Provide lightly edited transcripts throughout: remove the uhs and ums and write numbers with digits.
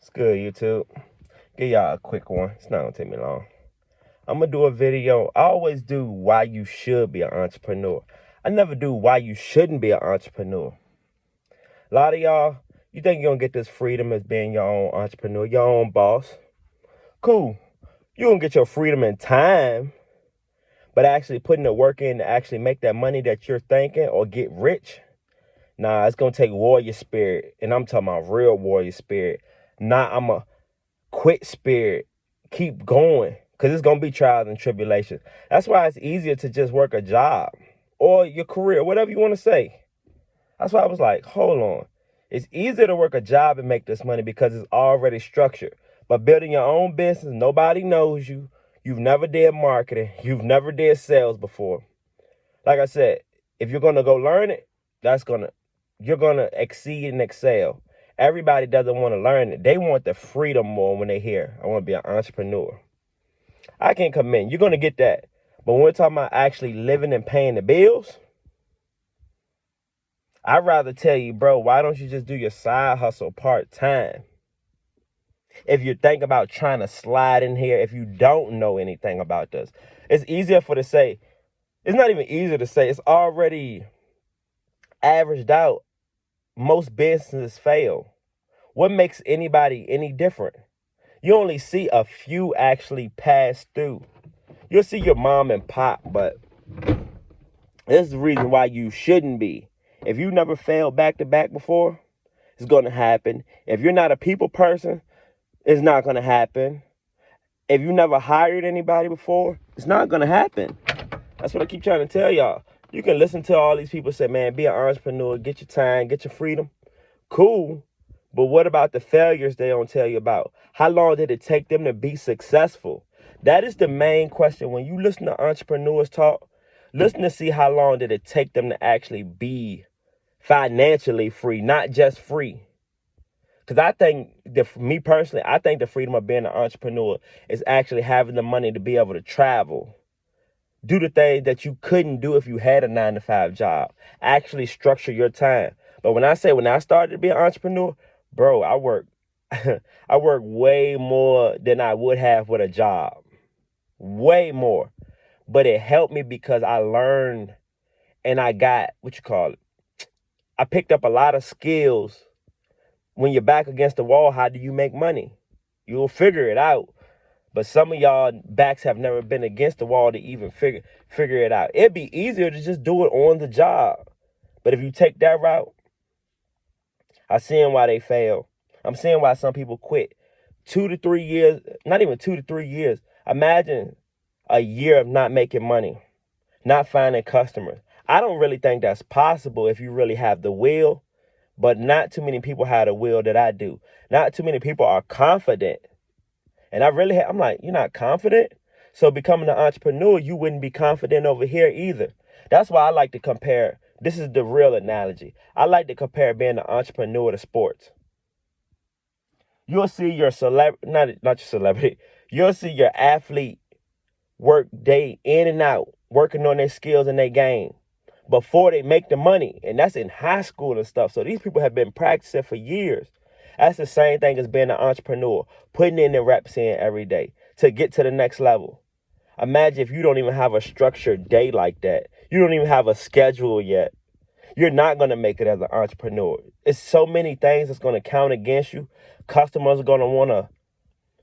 It's good, YouTube. Give y'all a quick one. It's not gonna take me long. I'm gonna do a video. I always do why you should be an entrepreneur. I never do why you shouldn't be an entrepreneur. A lot of y'all, you think you're gonna get this freedom as being your own entrepreneur, your own boss. Cool. You're gonna get your freedom in time, but actually putting the work in to actually make that money that you're thinking or get rich, nah, it's gonna take warrior spirit. And I'm talking about real warrior spirit. I'm a quit spirit. Keep going, because it's going to be trials and tribulations. That's why it's easier to just work a job or your career, whatever you want to say. That's why I was like, hold on. It's easier to work a job and make this money because it's already structured. But building your own business, nobody knows you. You've never did marketing. You've never did sales before. Like I said, if you're going to go learn it, you're going to exceed and excel. Everybody doesn't want to learn it. They want the freedom more when they hear, I want to be an entrepreneur. I can commend. You're going to get that. But when we're talking about actually living and paying the bills, I'd rather tell you, bro, why don't you just do your side hustle part-time? If you think about trying to slide in here, if you don't know anything about this, it's easier for to say. It's not even easier to say. It's already averaged out. Most businesses fail. What makes anybody any different? You only see a few actually pass through. You'll see your mom and pop, but this is the reason why you shouldn't be. If you never failed back to back before, it's going to happen. If you're not a people person, it's not going to happen. If you never hired anybody before, it's not going to happen. That's what I keep trying to tell y'all. You can listen to all these people say, man, be an entrepreneur, get your time, get your freedom. Cool. But what about the failures they don't tell you about? How long did it take them to be successful? That is the main question. When you listen to entrepreneurs talk, listen to see how long did it take them to actually be financially free, not just free. Because I think, me personally, I think the freedom of being an entrepreneur is actually having the money to be able to travel, do the things that you couldn't do if you had a 9-to-5 job, actually structure your time. But when I started to be an entrepreneur, bro, I work way more than I would have with a job. Way more. But it helped me because I learned and I got, I picked up a lot of skills. When you're back against the wall, how do you make money? You'll figure it out. But some of y'all backs have never been against the wall to even figure it out. It'd be easier to just do it on the job. But if you take that route, I'm seeing why they fail. I'm seeing why some people quit. 2 to 3 years, not even 2 to 3 years. Imagine a year of not making money, not finding customers. I don't really think that's possible if you really have the will, but not too many people have the will that I do. Not too many people are confident. And I'm like, you're not confident? So becoming an entrepreneur, you wouldn't be confident over here either. That's why I like to compare. This is the real analogy. I like to compare being an entrepreneur to sports. You'll see your not your celebrity. You'll see your athlete work day in and out, working on their skills and their game before they make the money. And that's in high school and stuff. So these people have been practicing for years. That's the same thing as being an entrepreneur, putting in the reps in every day to get to the next level. Imagine if you don't even have a structured day like that. You don't even have a schedule yet. You're not going to make it as an entrepreneur. It's so many things that's going to count against you. Customers are going to want to,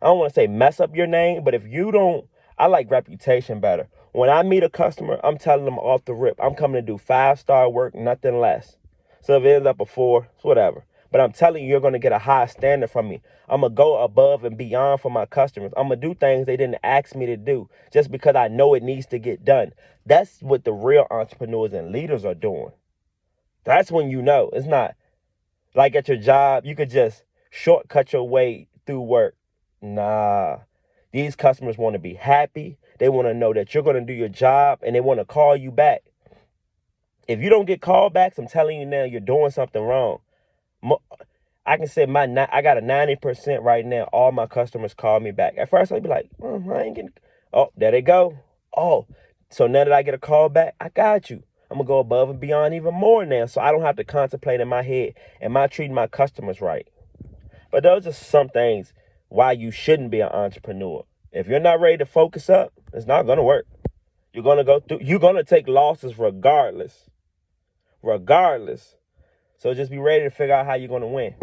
I don't want to say mess up your name, but if you don't, I like reputation better. When I meet a customer, I'm telling them off the rip, I'm coming to do 5-star work, nothing less. So if it ends up a 4, it's whatever. But I'm telling you, you're going to get a high standard from me. I'm going to go above and beyond for my customers. I'm going to do things they didn't ask me to do just because I know it needs to get done. That's what the real entrepreneurs and leaders are doing. That's when you know. It's not like at your job, you could just shortcut your way through work. Nah. These customers want to be happy. They want to know that you're going to do your job and they want to call you back. If you don't get callbacks, I'm telling you now, you're doing something wrong. I can say I got a 90% right now. All my customers call me back. At first, I'd be like, I ain't getting. Oh, there they go. Oh, so now that I get a call back, I got you. I'm going to go above and beyond even more now. So I don't have to contemplate in my head, am I treating my customers right? But those are some things why you shouldn't be an entrepreneur. If you're not ready to focus up, it's not going to work. You're going to you're going to take losses regardless. So just be ready to figure out how you're going to win.